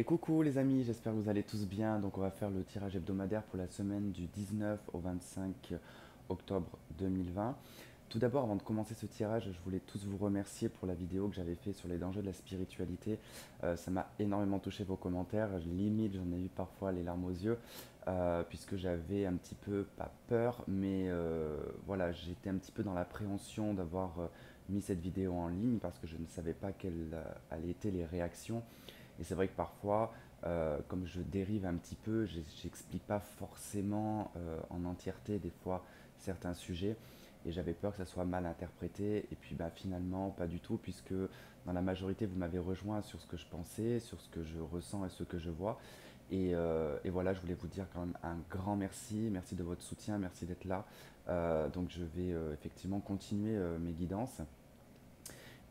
Et coucou les amis, j'espère que vous allez tous bien. Donc on va faire le tirage hebdomadaire pour la semaine du 19 au 25 octobre 2020. Tout d'abord, avant de commencer ce tirage, je voulais tous vous remercier pour la vidéo que j'avais fait sur les dangers de la spiritualité. Ça m'a énormément touché vos commentaires. Limite, j'en ai eu parfois les larmes aux yeux, puisque j'avais un petit peu, pas peur, mais voilà, j'étais un petit peu dans l'appréhension d'avoir mis cette vidéo en ligne parce que je ne savais pas quelles allaient être les réactions. Et c'est vrai que parfois, comme je dérive un petit peu, j'explique pas forcément en entièreté des fois certains sujets. Et j'avais peur que ça soit mal interprété. Et puis bah, finalement, pas du tout, puisque dans la majorité, vous m'avez rejoint sur ce que je pensais, sur ce que je ressens et ce que je vois. Et voilà, je voulais vous dire quand même un grand merci. Merci de votre soutien, merci d'être là. Donc je vais effectivement continuer mes guidances.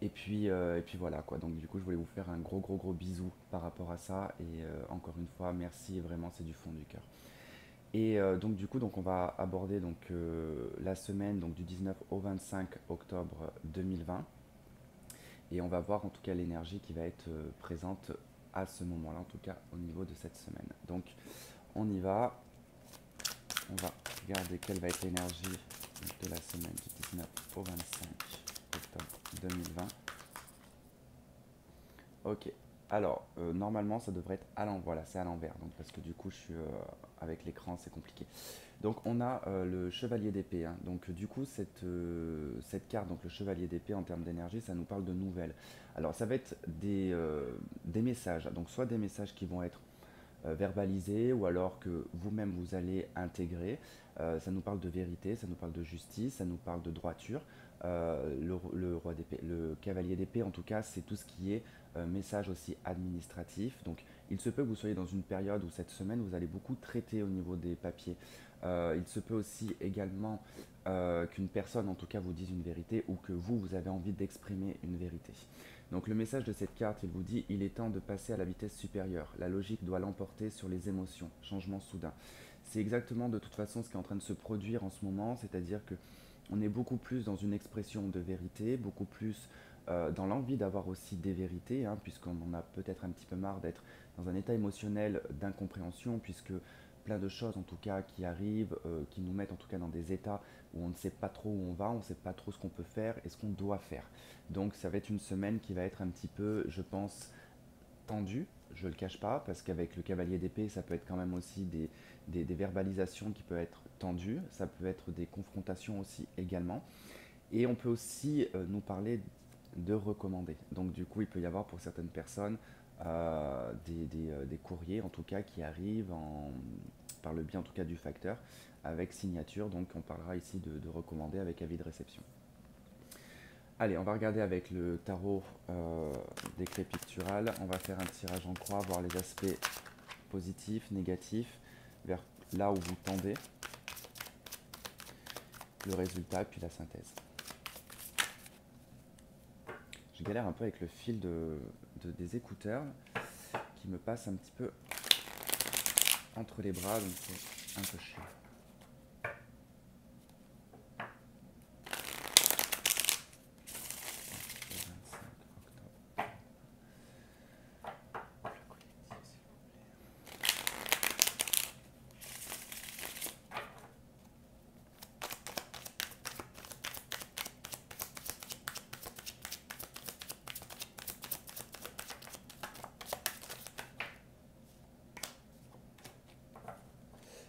Et puis voilà quoi. Donc du coup, je voulais vous faire un gros bisou par rapport à ça. Et encore une fois, merci vraiment, c'est du fond du cœur. Et donc du coup, donc on va aborder donc la semaine donc du 19 au 25 octobre 2020. Et on va voir en tout cas l'énergie qui va être présente à ce moment-là, en tout cas au niveau de cette semaine. Donc on y va. On va regarder quelle va être l'énergie de la semaine du 19 au 25 octobre 2020. Ok. Alors, normalement, ça devrait être à l'envers. Voilà, c'est à l'envers. Donc, parce que du coup, je suis avec l'écran, c'est compliqué. Donc, on a le chevalier d'épée, hein. Donc, du coup, cette carte, donc le chevalier d'épée, en termes d'énergie, ça nous parle de nouvelles. Alors, ça va être des messages. Donc, soit des messages qui vont être verbalisés ou alors que vous-même vous allez intégrer. Ça nous parle de vérité, ça nous parle de justice, ça nous parle de droiture. Le roi d'épée, le cavalier d'épée, en tout cas, c'est tout ce qui est message aussi administratif. Donc, il se peut que vous soyez dans une période où cette semaine, vous allez beaucoup traiter au niveau des papiers. Il se peut aussi également qu'une personne, en tout cas, vous dise une vérité ou que vous avez envie d'exprimer une vérité. Donc le message de cette carte, il vous dit, il est temps de passer à la vitesse supérieure. La logique doit l'emporter sur les émotions. Changement soudain. C'est exactement de toute façon ce qui est en train de se produire en ce moment, c'est-à-dire que on est beaucoup plus dans une expression de vérité, beaucoup plus dans l'envie d'avoir aussi des vérités, hein, puisqu'on en a peut-être un petit peu marre d'être dans un état émotionnel d'incompréhension, puisque plein de choses en tout cas qui arrivent, qui nous mettent en tout cas dans des états où on ne sait pas trop où on va, on ne sait pas trop ce qu'on peut faire et ce qu'on doit faire. Donc ça va être une semaine qui va être un petit peu, je pense, tendue, je ne le cache pas, parce qu'avec le cavalier d'épée, ça peut être quand même aussi des verbalisations qui peuvent être tendues, ça peut être des confrontations aussi également. Et on peut aussi nous parler de recommander. Donc du coup, il peut y avoir pour certaines personnes des courriers, en tout cas, qui arrivent par le biais, en tout cas, du facteur, avec signature. Donc on parlera ici de recommander avec avis de réception. Allez, on va regarder avec le tarot des clés picturales. On va faire un tirage en croix, voir les aspects positifs, négatifs, vers là où vous tendez, le résultat, puis la synthèse. Je galère un peu avec le fil des écouteurs qui me passe un petit peu entre les bras, donc c'est un peu chiant.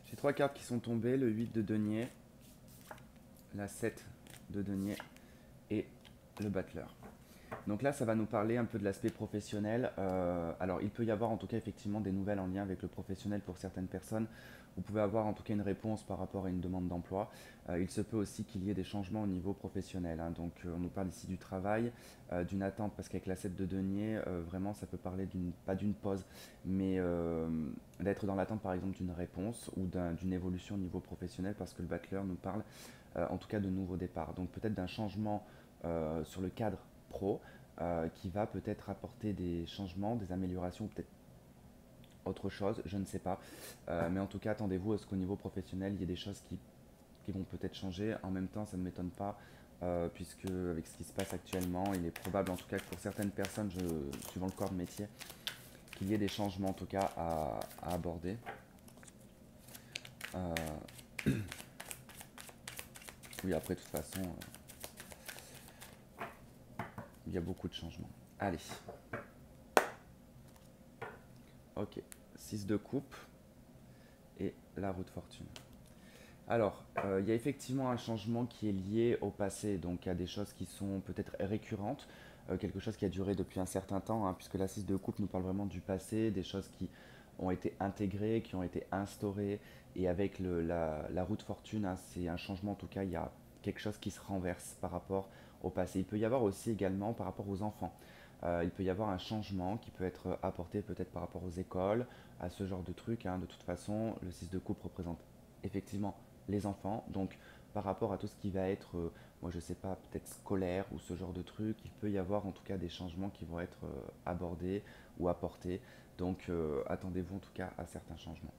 J'ai trois cartes qui sont tombées, le 8 de denier, la 7 de denier et le battleur. Donc là, ça va nous parler un peu de l'aspect professionnel. Alors, il peut y avoir en tout cas effectivement des nouvelles en lien avec le professionnel pour certaines personnes. Vous pouvez avoir en tout cas une réponse par rapport à une demande d'emploi. Il se peut aussi qu'il y ait des changements au niveau professionnel, hein. Donc, on nous parle ici du travail, d'une attente, parce qu'avec la 7 de denier, vraiment, ça peut parler pas d'une pause, mais d'être dans l'attente par exemple d'une réponse ou d'une évolution au niveau professionnel, parce que le battleur nous parle en tout cas de nouveaux départs. Donc, peut-être d'un changement sur le cadre pro qui va peut-être apporter des changements, des améliorations, peut-être autre chose, je ne sais pas. Mais en tout cas, attendez-vous à ce qu'au niveau professionnel, il y ait des choses qui vont peut-être changer. En même temps, ça ne m'étonne pas, puisque avec ce qui se passe actuellement, il est probable, en tout cas que pour certaines personnes, suivant le corps de métier, qu'il y ait des changements en tout cas à aborder. Euh, oui, après, de toute façon, il y a beaucoup de changements. Allez, ok. 6 de coupe et la roue de fortune. Alors, il y a effectivement un changement qui est lié au passé, donc à des choses qui sont peut-être récurrentes, quelque chose qui a duré depuis un certain temps, hein, puisque la 6 de coupe nous parle vraiment du passé, des choses qui ont été intégrées, qui ont été instaurées, et avec la roue de fortune, hein, c'est un changement, en tout cas, il y a quelque chose qui se renverse par rapport au passé. Il peut y avoir aussi également par rapport aux enfants. Il peut y avoir un changement qui peut être apporté peut-être par rapport aux écoles, à ce genre de truc, hein. De toute façon, le 6 de coupe représente effectivement les enfants. Donc par rapport à tout ce qui va être, moi je sais pas, peut-être scolaire ou ce genre de truc, il peut y avoir en tout cas des changements qui vont être abordés ou apportés. Donc attendez-vous en tout cas à certains changements.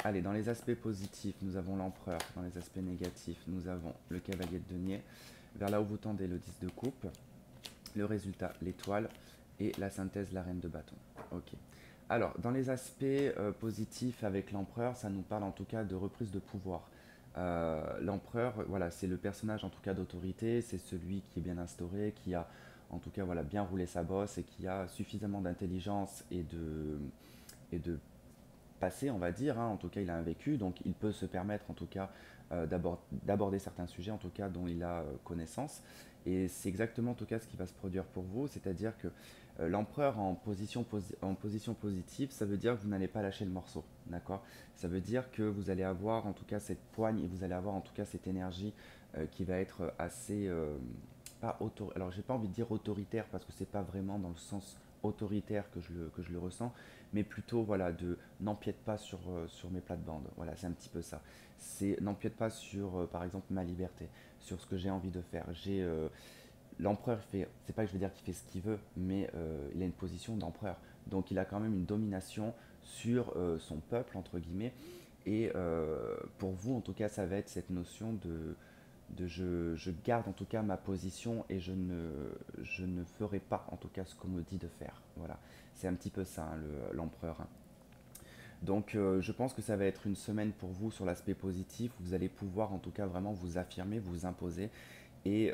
Allez, dans les aspects positifs, nous avons l'empereur. Dans les aspects négatifs, nous avons le cavalier de denier. Vers là où vous tendez, le 10 de coupe. Le résultat, l'étoile. Et la synthèse, la reine de bâton. Ok. Alors, dans les aspects positifs avec l'empereur, ça nous parle en tout cas de reprise de pouvoir. L'empereur, voilà, c'est le personnage en tout cas d'autorité, c'est celui qui est bien instauré, qui a en tout cas voilà, bien roulé sa bosse et qui a suffisamment d'intelligence et de passé, on va dire, hein. En tout cas il a un vécu, donc il peut se permettre en tout cas d'aborder certains sujets en tout cas dont il a connaissance. Et c'est exactement en tout cas ce qui va se produire pour vous, c'est-à-dire que l'empereur en position positive, ça veut dire que vous n'allez pas lâcher le morceau, d'accord. Ça veut dire que vous allez avoir en tout cas cette poigne et vous allez avoir en tout cas cette énergie qui va être assez pas auto, alors j'ai pas envie de dire autoritaire parce que c'est pas vraiment dans le sens autoritaire que je le ressens, mais plutôt voilà de n'empiète pas sur mes plates-bandes. Voilà, c'est un petit peu ça. C'est n'empiète pas sur par exemple ma liberté, sur ce que j'ai envie de faire. L'empereur fait, c'est pas que je veux dire qu'il fait ce qu'il veut, mais il a une position d'empereur. Donc il a quand même une domination sur son peuple entre guillemets. Et pour vous, en tout cas, ça va être cette notion de je garde en tout cas ma position et je ne ferai pas en tout cas ce qu'on me dit de faire. Voilà, c'est un petit peu ça, hein, l'empereur, hein. Donc je pense que ça va être une semaine pour vous sur l'aspect positif, où vous allez pouvoir en tout cas vraiment vous affirmer, vous imposer et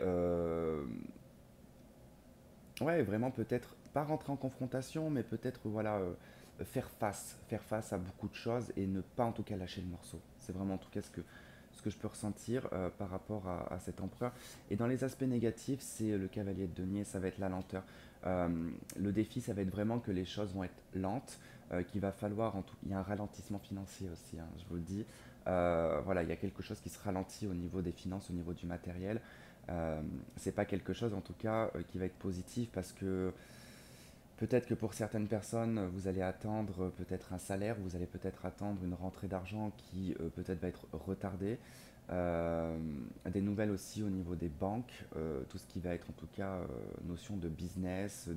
ouais, vraiment peut-être pas rentrer en confrontation, mais peut-être voilà faire face à beaucoup de choses et ne pas en tout cas lâcher le morceau. C'est vraiment en tout cas ce que je peux ressentir par rapport à cet empereur. Et dans les aspects négatifs, c'est le cavalier de denier, ça va être la lenteur. Le défi, ça va être vraiment que les choses vont être lentes, qu'il va falloir, il y a un ralentissement financier aussi, hein, je vous le dis. Voilà, il y a quelque chose qui se ralentit au niveau des finances, au niveau du matériel. C'est pas quelque chose en tout cas qui va être positif parce que peut-être que pour certaines personnes, vous allez attendre peut-être un salaire, vous allez peut-être attendre une rentrée d'argent qui peut-être va être retardée. Euh, des nouvelles aussi au niveau des banques, tout ce qui va être en tout cas notion de business,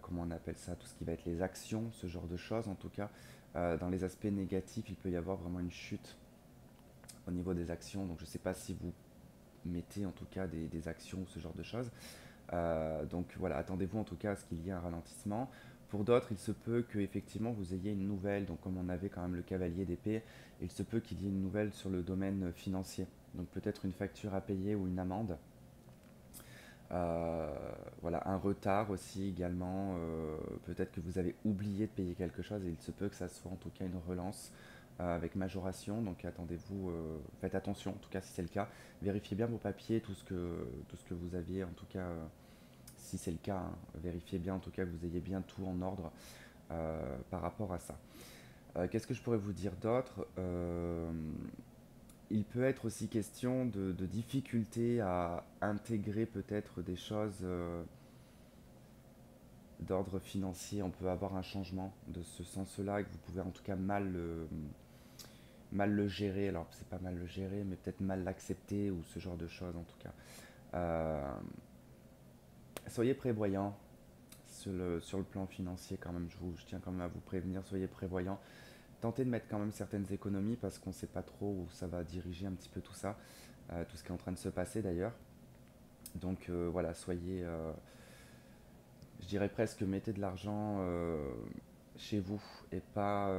comment on appelle ça, tout ce qui va être les actions, ce genre de choses en tout cas. Dans les aspects négatifs, il peut y avoir vraiment une chute au niveau des actions, donc je ne sais pas si vous mettez en tout cas des actions ou ce genre de choses. Donc voilà, attendez-vous en tout cas à ce qu'il y ait un ralentissement. Pour d'autres, il se peut que effectivement vous ayez une nouvelle, donc comme on avait quand même le cavalier d'épée, il se peut qu'il y ait une nouvelle sur le domaine financier. Donc peut-être une facture à payer ou une amende. Euh, voilà, un retard aussi également. Peut-être que vous avez oublié de payer quelque chose et il se peut que ça soit en tout cas une relance avec majoration. Donc attendez-vous, faites attention en tout cas si c'est le cas. Vérifiez bien vos papiers, tout ce que vous aviez en tout cas si c'est le cas, hein, vérifiez bien en tout cas que vous ayez bien tout en ordre par rapport à ça. Qu'est-ce que je pourrais vous dire d'autre? Il peut être aussi question de difficulté à intégrer peut-être des choses d'ordre financier. On peut avoir un changement de ce sens-là et que vous pouvez en tout cas mal le gérer. Alors c'est pas mal le gérer, mais peut-être mal l'accepter ou ce genre de choses en tout cas. Euh, Soyez prévoyant sur le plan financier quand même, je tiens quand même à vous prévenir, soyez prévoyant. Tentez de mettre quand même certaines économies parce qu'on ne sait pas trop où ça va diriger un petit peu tout ça, tout ce qui est en train de se passer d'ailleurs. Donc voilà, je dirais presque mettez de l'argent chez vous et pas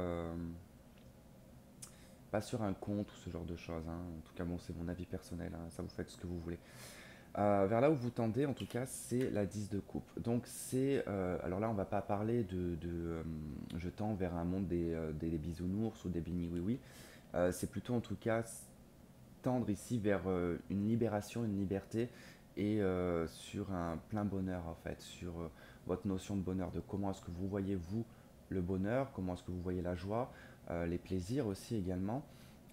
sur un compte ou ce genre de choses, hein. En tout cas, bon, c'est mon avis personnel, hein. Ça vous faites ce que vous voulez. Vers là où vous tendez, en tout cas, c'est la 10 de coupe. Donc c'est, alors là, on va pas parler je tends vers un monde des bisounours ou des bini oui oui. C'est plutôt en tout cas tendre ici vers une libération, une liberté et sur un plein bonheur en fait, sur votre notion de bonheur, de comment est-ce que vous voyez vous le bonheur, comment est-ce que vous voyez la joie, les plaisirs aussi également,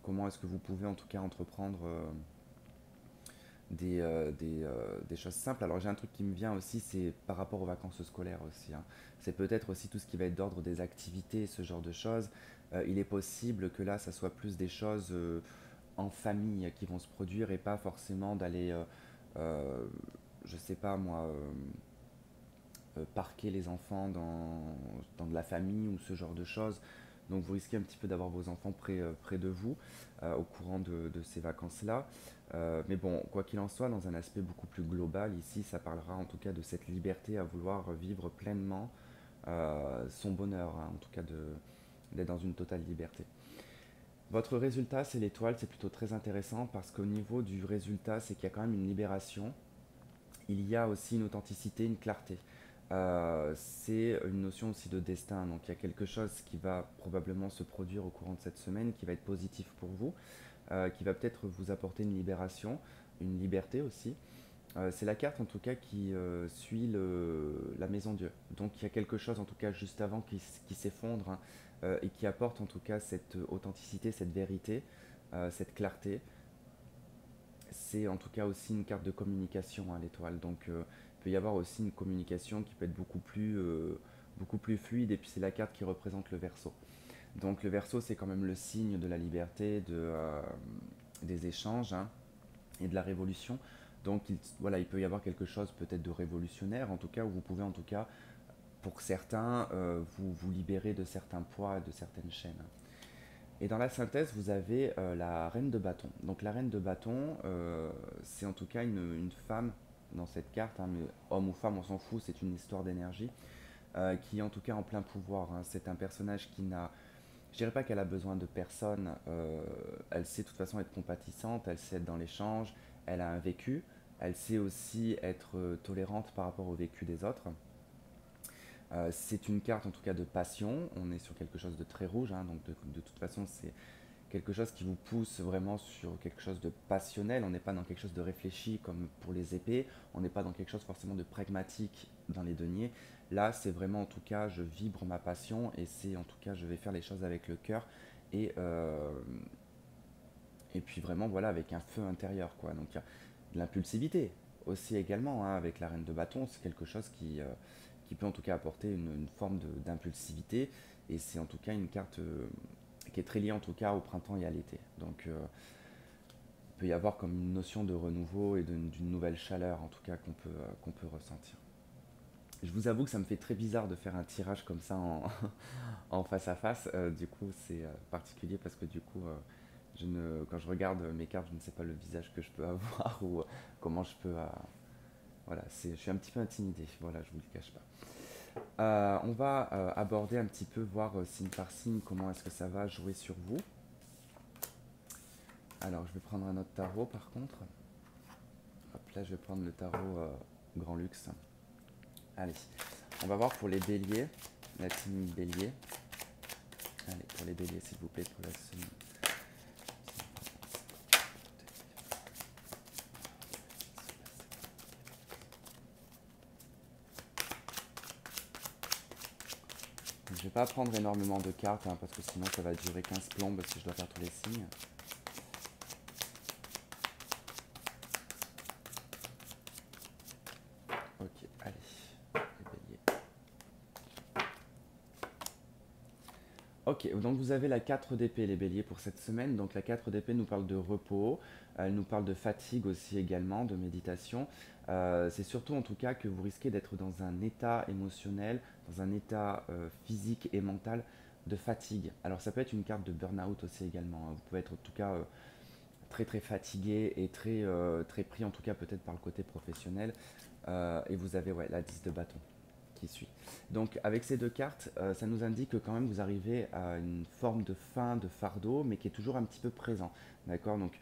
comment est-ce que vous pouvez en tout cas entreprendre des choses simples. Alors j'ai un truc qui me vient aussi, c'est par rapport aux vacances scolaires aussi, hein. C'est peut-être aussi tout ce qui va être d'ordre des activités, ce genre de choses. Il est possible que là, ça soit plus des choses en famille qui vont se produire et pas forcément d'aller, euh, je sais pas moi, parquer les enfants dans de la famille ou ce genre de choses. Donc vous risquez un petit peu d'avoir vos enfants près de vous au courant de ces vacances-là. Mais bon, quoi qu'il en soit, dans un aspect beaucoup plus global, ici, ça parlera en tout cas de cette liberté à vouloir vivre pleinement son bonheur, hein, en tout cas d'être dans une totale liberté. Votre résultat, c'est l'étoile, c'est plutôt très intéressant parce qu'au niveau du résultat, c'est qu'il y a quand même une libération, il y a aussi une authenticité, une clarté. C'est une notion aussi de destin. Donc il y a quelque chose qui va probablement se produire au courant de cette semaine, qui va être positif pour vous, qui va peut-être vous apporter une libération, une liberté aussi. C'est la carte en tout cas qui suit la maison Dieu. Donc il y a quelque chose en tout cas juste avant qui s'effondre, hein, et qui apporte en tout cas cette authenticité, cette vérité, cette clarté. C'est en tout cas aussi une carte de communication, hein, l'étoile. Donc il peut y avoir aussi une communication qui peut être beaucoup plus fluide. Et puis c'est la carte qui représente le Verseau. Donc le Verseau, c'est quand même le signe de la liberté, des échanges, hein, et de la révolution. Donc voilà, il peut y avoir quelque chose peut-être de révolutionnaire, en tout cas, où vous pouvez en tout cas, pour certains, vous libérer de certains poids, de certaines chaînes. Et dans la synthèse, vous avez la reine de bâton. Donc la reine de bâton, c'est en tout cas une femme dans cette carte, hein, mais homme ou femme, on s'en fout, c'est une histoire d'énergie, qui est en tout cas en plein pouvoir, hein. C'est un personnage qui n'a, je dirais pas qu'elle a besoin de personne, elle sait de toute façon être compatissante, elle sait être dans l'échange, elle a un vécu, elle sait aussi être tolérante par rapport au vécu des autres. C'est une carte en tout cas de passion, on est sur quelque chose de très rouge, hein, donc de toute façon c'est quelque chose qui vous pousse vraiment sur quelque chose de passionnel, on n'est pas dans quelque chose de réfléchi comme pour les épées, on n'est pas dans quelque chose forcément de pragmatique dans les deniers. Là c'est vraiment en tout cas je vibre ma passion et c'est en tout cas je vais faire les choses avec le cœur et, euh, et puis vraiment voilà avec un feu intérieur quoi. Donc il y a de l'impulsivité aussi également, hein, avec la reine de bâton, c'est quelque chose qui peut en tout cas apporter une forme d'impulsivité et c'est en tout cas une carte qui est très liée en tout cas au printemps et à l'été. Donc il peut y avoir comme une notion de renouveau et d'une nouvelle chaleur en tout cas qu'on peut ressentir. Je vous avoue que ça me fait très bizarre de faire un tirage comme ça en face à face. Du coup, c'est particulier parce que du coup, quand je regarde mes cartes, je ne sais pas le visage que je peux avoir ou comment je peux. Voilà, je suis un petit peu intimidé. Voilà, je vous le cache pas. On va aborder un petit peu, voir signe par signe, comment est-ce que ça va jouer sur vous. Alors, je vais prendre un autre tarot par contre. Hop, là, je vais prendre le tarot Grand Luxe. Allez, on va voir pour les béliers, la team bélier. Allez, pour les béliers, s'il vous plaît, pour la semaine. Je vais pas prendre énormément de cartes, hein, parce que sinon ça va durer 15 plombes si je dois faire tous les signes. Ok, allez, les béliers. Ok, donc vous avez la 4 d'épée les béliers pour cette semaine. Donc la 4 d'épée nous parle de repos, elle nous parle de fatigue aussi également, de méditation. C'est surtout en tout cas que vous risquez d'être dans un état émotionnel, dans un état physique et mental de fatigue. Alors ça peut être une carte de burn-out aussi également, hein. Vous pouvez être en tout cas très très fatigué et très pris en tout cas peut-être par le côté professionnel. Et vous avez ouais, la 10 de bâton qui suit. Donc avec ces deux cartes, ça nous indique que quand même vous arrivez à une forme de fin de fardeau, mais qui est toujours un petit peu présent. D'accord? Donc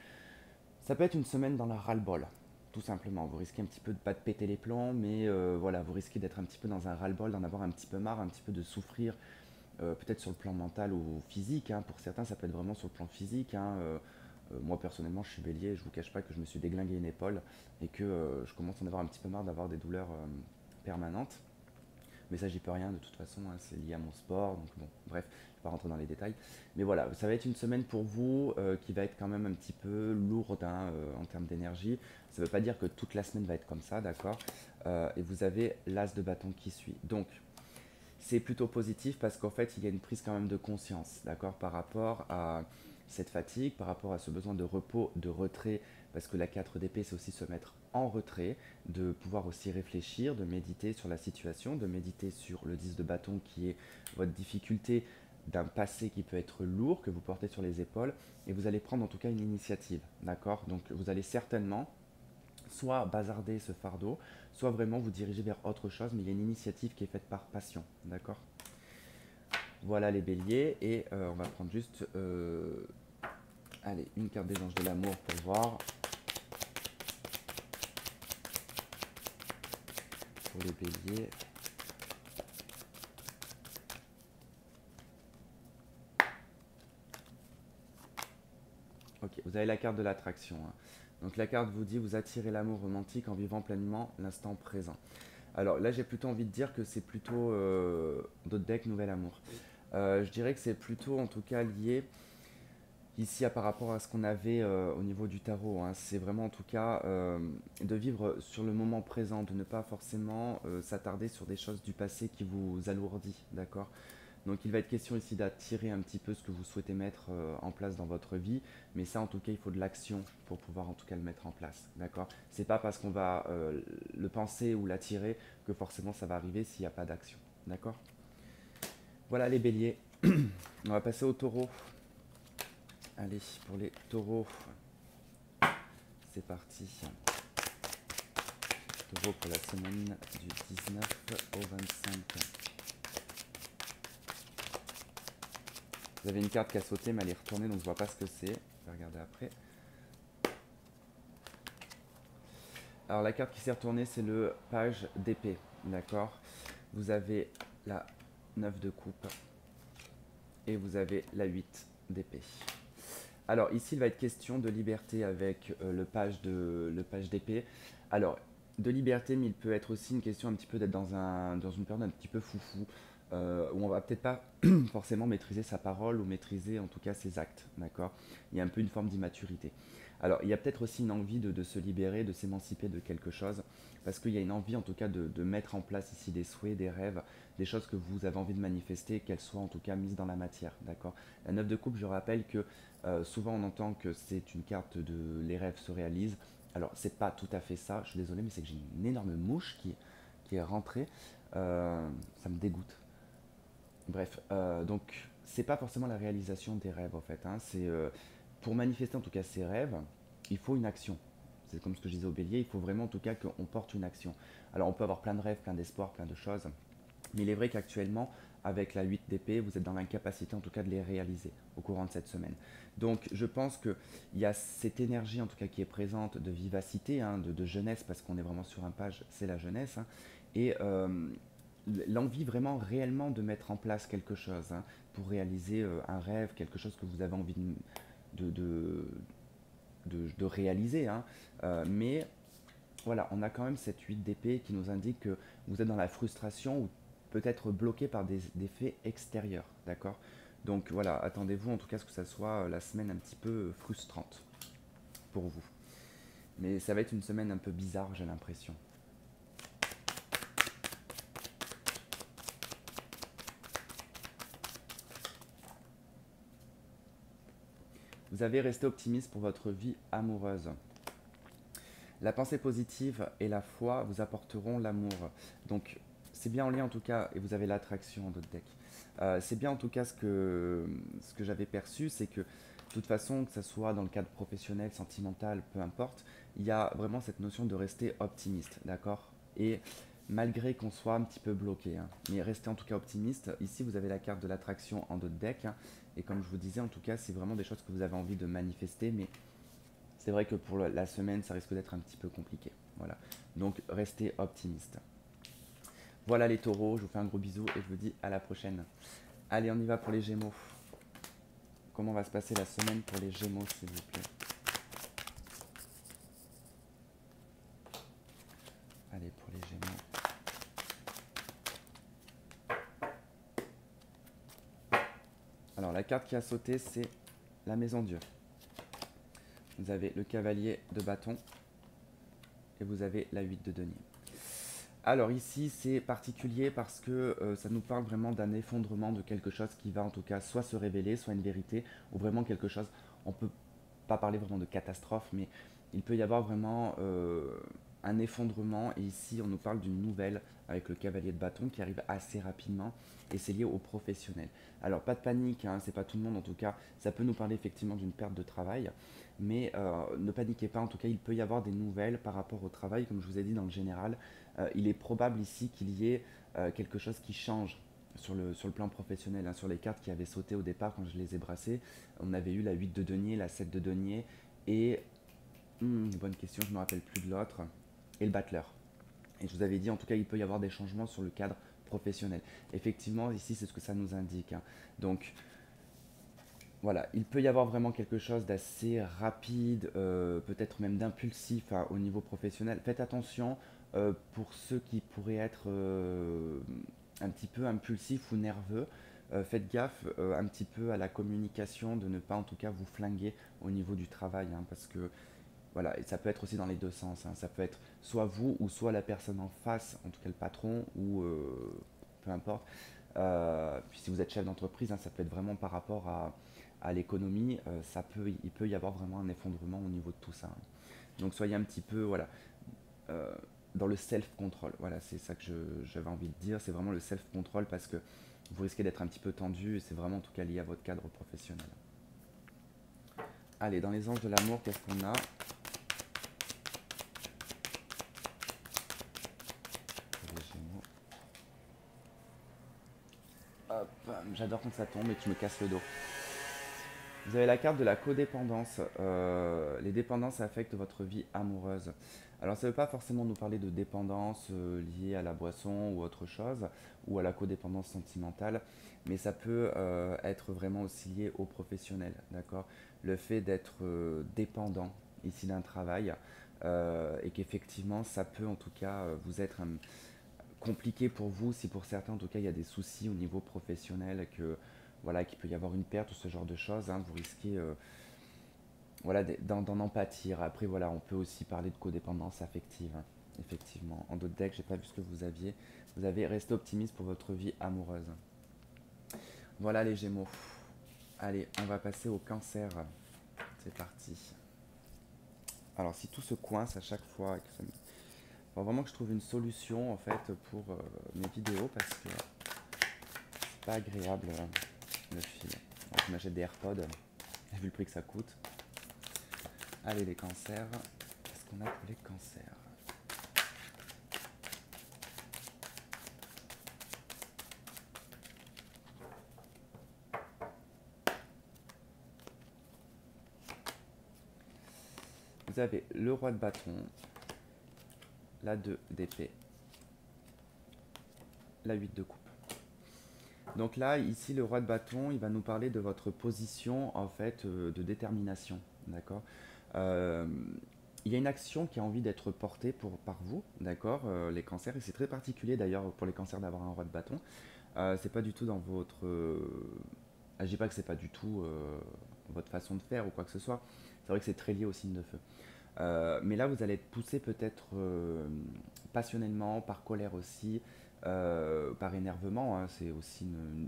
ça peut être une semaine dans la ras-le-bol, tout simplement. Vous risquez un petit peu de pas de péter les plombs, mais voilà, vous risquez d'être un petit peu dans un ras-le-bol, d'en avoir un petit peu marre, un petit peu de souffrir, peut-être sur le plan mental ou physique. Hein. Pour certains, ça peut être vraiment sur le plan physique. Hein. Moi personnellement, je suis bélier, je vous cache pas que je me suis déglingué une épaule et que je commence à en avoir un petit peu marre d'avoir des douleurs permanentes. Mais ça, j'y peux rien de toute façon, hein, c'est lié à mon sport, donc bon, bref, je ne vais pas rentrer dans les détails. Mais voilà, ça va être une semaine pour vous qui va être quand même un petit peu lourde hein, en termes d'énergie. Ça ne veut pas dire que toute la semaine va être comme ça, d'accord. Et vous avez l'as de bâton qui suit. Donc, c'est plutôt positif parce qu'en fait, il y a une prise quand même de conscience, d'accord, par rapport à cette fatigue, par rapport à ce besoin de repos, de retrait, parce que la 4 d'épée, c'est aussi se mettre en retrait, de pouvoir aussi réfléchir, de méditer sur la situation, de méditer sur le 10 de bâton qui est votre difficulté d'un passé qui peut être lourd, que vous portez sur les épaules, et vous allez prendre en tout cas une initiative, d'accord. Donc vous allez certainement soit bazarder ce fardeau, soit vraiment vous diriger vers autre chose, mais il y a une initiative qui est faite par passion, d'accord. Voilà les béliers, et on va prendre juste allez, une carte des anges de l'amour pour voir. Pour les béliers. Ok, vous avez la carte de l'attraction. Hein. Donc la carte vous dit vous attirez l'amour romantique en vivant pleinement l'instant présent. Alors là j'ai plutôt envie de dire que c'est plutôt d'autres decks nouvel amour. Je dirais que c'est plutôt en tout cas lié ici par rapport à ce qu'on avait au niveau du tarot. Hein. C'est vraiment en tout cas de vivre sur le moment présent, de ne pas forcément s'attarder sur des choses du passé qui vous alourdit, d'accord. Donc il va être question ici d'attirer un petit peu ce que vous souhaitez mettre en place dans votre vie, mais ça en tout cas il faut de l'action pour pouvoir en tout cas le mettre en place, d'accord. C'est pas parce qu'on va le penser ou l'attirer que forcément ça va arriver s'il n'y a pas d'action, d'accord. Voilà les béliers, on va passer au taureau. Allez, pour les taureaux, c'est parti. Taureau pour la semaine du 19 au 25. Vous avez une carte qui a sauté, mais elle est retournée, donc je vois pas ce que c'est. Je vais regarder après. Alors la carte qui s'est retournée, c'est le page d'épée, d'accord. Vous avez la 9 de coupe et vous avez la 8 d'épée. Alors ici, il va être question de liberté avec le page d'épée. Alors, de liberté, mais il peut être aussi une question un petit peu d'être dans une période un petit peu foufou, où on va peut-être pas forcément maîtriser sa parole ou maîtriser en tout cas ses actes, d'accord. Il y a un peu une forme d'immaturité. Alors, il y a peut-être aussi une envie de se libérer, de s'émanciper de quelque chose, parce qu'il y a une envie en tout cas de mettre en place ici des souhaits, des rêves, des choses que vous avez envie de manifester, qu'elles soient en tout cas mises dans la matière, d'accord. La 9 de coupe, je rappelle que souvent on entend que c'est une carte de les rêves se réalisent. Alors c'est pas tout à fait ça, je suis désolé, mais c'est que j'ai une énorme mouche qui est rentrée. Ça me dégoûte. Bref, donc c'est pas forcément la réalisation des rêves en fait. Hein. C'est pour manifester en tout cas ses rêves, il faut une action. C'est comme ce que je disais au bélier, il faut vraiment en tout cas qu'on porte une action. Alors on peut avoir plein de rêves, plein d'espoirs, plein de choses, mais il est vrai qu'actuellement, avec la 8 d'épée, vous êtes dans l'incapacité en tout cas de les réaliser au courant de cette semaine. Donc je pense qu'il y a cette énergie en tout cas qui est présente de vivacité, hein, de jeunesse, parce qu'on est vraiment sur un page, c'est la jeunesse, hein, et l'envie vraiment réellement de mettre en place quelque chose hein, pour réaliser un rêve, quelque chose que vous avez envie de, de, de réaliser. Hein. Mais voilà, on a quand même cette 8 d'épée qui nous indique que vous êtes dans la frustration ou peut-être bloqué par des faits extérieurs, d'accord. Donc voilà, attendez-vous en tout cas à ce que ça soit la semaine un petit peu frustrante pour vous. Mais ça va être une semaine un peu bizarre, j'ai l'impression. Vous avez resté optimiste pour votre vie amoureuse. La pensée positive et la foi vous apporteront l'amour. Donc c'est bien en lien en tout cas, et vous avez l'attraction en d'autres decks. C'est bien en tout cas ce que j'avais perçu, c'est que de toute façon, que ce soit dans le cadre professionnel, sentimental, peu importe, il y a vraiment cette notion de rester optimiste, d'accord. Et malgré qu'on soit un petit peu bloqué, hein. Mais restez en tout cas optimiste. Ici, vous avez la carte de l'attraction en dos de deck, hein. Et comme je vous disais, en tout cas, c'est vraiment des choses que vous avez envie de manifester. Mais c'est vrai que pour la semaine, ça risque d'être un petit peu compliqué. Voilà. Donc, restez optimiste. Voilà les taureaux, je vous fais un gros bisou et je vous dis à la prochaine. Allez, on y va pour les Gémeaux. Comment va se passer la semaine pour les Gémeaux, s'il vous plaît? Allez, pour les Gémeaux. Alors, la carte qui a sauté, c'est la Maison Dieu. Vous avez le cavalier de bâton et vous avez la 8 de denier. Alors ici, c'est particulier parce que ça nous parle vraiment d'un effondrement de quelque chose qui va en tout cas soit se révéler, soit une vérité, ou vraiment quelque chose, on peut pas parler vraiment de catastrophe, mais il peut y avoir vraiment un effondrement, et ici on nous parle d'une nouvelle avec le cavalier de bâton qui arrive assez rapidement, et c'est lié aux professionnels. Alors pas de panique, hein, c'est pas tout le monde en tout cas, ça peut nous parler effectivement d'une perte de travail, mais ne paniquez pas, en tout cas il peut y avoir des nouvelles par rapport au travail, comme je vous ai dit dans le général, il est probable ici qu'il y ait quelque chose qui change sur le plan professionnel, hein. Sur les cartes qui avaient sauté au départ quand je les ai brassées, on avait eu la 8 de denier, la 7 de denier et, bonne question, je ne me rappelle plus de l'autre, et le battleur. Et je vous avais dit, en tout cas, il peut y avoir des changements sur le cadre professionnel. Effectivement, ici, c'est ce que ça nous indique, hein. Donc, voilà, il peut y avoir vraiment quelque chose d'assez rapide, peut-être même d'impulsif, hein, au niveau professionnel. Faites attention pour ceux qui pourraient être un petit peu impulsifs ou nerveux. Faites gaffe un petit peu à la communication, de ne pas en tout cas vous flinguer au niveau du travail, hein, parce que voilà, et ça peut être aussi dans les deux sens, hein. Ça peut être soit vous ou soit la personne en face, en tout cas le patron ou peu importe. Puis si vous êtes chef d'entreprise, hein, ça peut être vraiment par rapport à l'économie. Il peut y avoir vraiment un effondrement au niveau de tout ça, hein. Donc soyez un petit peu voilà, euh, dans le self-control. Voilà, c'est ça que j'avais envie de dire. C'est vraiment le self-control parce que vous risquez d'être un petit peu tendu et c'est vraiment en tout cas lié à votre cadre professionnel. Allez, dans les anges de l'amour, qu'est-ce qu'on a? Les Gémeaux. Hop, j'adore quand ça tombe et que je me casse le dos. Vous avez la carte de la codépendance. Les dépendances affectent votre vie amoureuse. Alors ça ne veut pas forcément nous parler de dépendance liée à la boisson ou autre chose, ou à la codépendance sentimentale, mais ça peut être vraiment aussi lié au professionnel, d'accord? Le fait d'être dépendant ici d'un travail, et qu'effectivement ça peut en tout cas vous être compliqué pour vous, si pour certains en tout cas il y a des soucis au niveau professionnel, que voilà, qu'il peut y avoir une perte ou ce genre de choses, hein, vous risquez voilà, d'en pâtir. Après voilà, on peut aussi parler de codépendance affective, hein, effectivement. En d'autres decks, j'ai pas vu ce que vous aviez. Vous avez resté optimiste pour votre vie amoureuse. Voilà les Gémeaux. Allez, on va passer au Cancer. C'est parti. Alors si tout se coince à chaque fois, faut vraiment que je trouve une solution en fait pour mes vidéos parce que c'est pas agréable le fil. Donc je m'achète des AirPods, vu le prix que ça coûte. Allez les cancers, qu'est-ce qu'on a pour les cancers? Vous avez le roi de bâton, la 2 d'épée, la 8 de coupe. Donc là, ici, le roi de bâton, il va nous parler de votre position en fait de détermination, d'accord? Euh, il y a une action qui a envie d'être portée par vous, d'accord, les cancers, et c'est très particulier d'ailleurs pour les cancers d'avoir un roi de bâton. C'est pas du tout dans votre. Je dis pas que c'est pas du tout votre façon de faire ou quoi que ce soit. C'est vrai que c'est très lié au signe de feu. Mais là, vous allez être poussé peut-être passionnellement, par colère aussi, par énervement, hein, c'est aussi